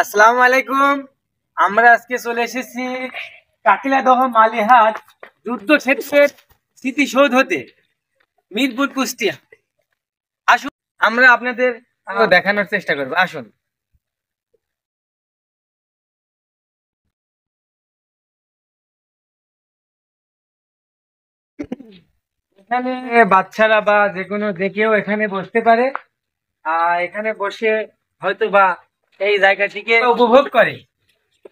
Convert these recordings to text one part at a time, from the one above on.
আসসালামু আলাইকুম। আমরা আজকে চলে এসেছি কাকিলাদহ মালিহাট যুদ্ধক্ষেত্রের স্মৃতিসৌধ হতে মিরপুর কুষ্টিয়া। আসুন আমরা আপনাদের দেখানোর চেষ্টা করবো। আসুন। এখানে বাচ্চারা বা যে কেউ এখানে বসতে পারে। এখানে বসে হয়তো বা এই জায়গাটিকে উপভোগ করে।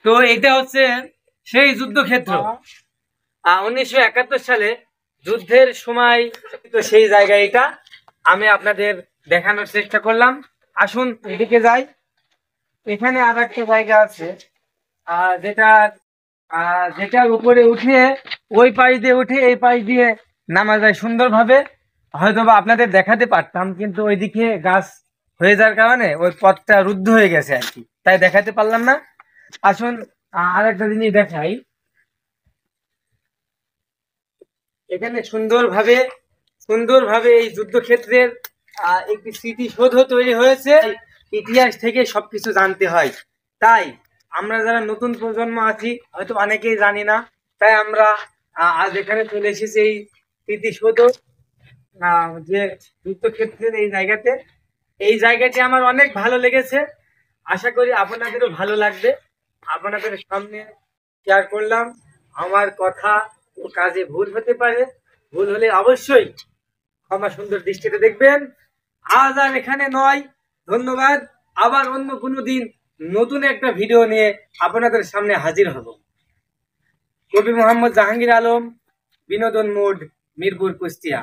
তো এটা হচ্ছে সেই যুদ্ধক্ষেত্র। 1971 সালে যুদ্ধের সময় তো সেই জায়গা এটা আমি আপনাদের দেখানোর চেষ্টা করলাম। আসুন এদিকে যাই। এখানে আর একটা জায়গা আছে যেটা যেটার উপরে উঠে ওই পাশ দিয়ে উঠে এই পাশ দিয়ে নামা যায় সুন্দরভাবে। হয়তো বা আপনাদের দেখাতে পারতাম, কিন্তু ওইদিকে গাছ হয়ে যাওয়ার কারণে ওই পথটা রুদ্ধ হয়ে গেছে আর কি, তাই দেখাতে পারলাম না। আসুন আর একটা জিনিস দেখাই। এখানে সুন্দরভাবে এই যুদ্ধক্ষেত্রের একটি স্মৃতিসৌধ তৈরি হয়েছে। ইতিহাস থেকে সবকিছু জানতে হয়, তাই আমরা যারা নতুন প্রজন্ম আছি হয়তো অনেকেই জানি না। তাই আমরা আজ এখানে চলে এসেছি এই স্মৃতিসৌধ, যে যুদ্ধক্ষেত্রের এই জায়গাটি আমার অনেক ভালো লেগেছে। আশা করি আপনাদেরও ভালো লাগবে। আপনাদের সামনে শেয়ার করলাম। আমার কথা ও কাজে ভুল হতে পারে, ভুল হলে অবশ্যই ক্ষমা সুন্দর দৃষ্টিতে দেখবেন। আজ আর এখানে নয়, ধন্যবাদ। আবার অন্য কোনো দিন নতুন একটা ভিডিও নিয়ে আপনাদের সামনে হাজির হব। কবি মোহাম্মদ জাহাঙ্গীর আলম, বিনোদন মোড, মিরপুর কুষ্টিয়া।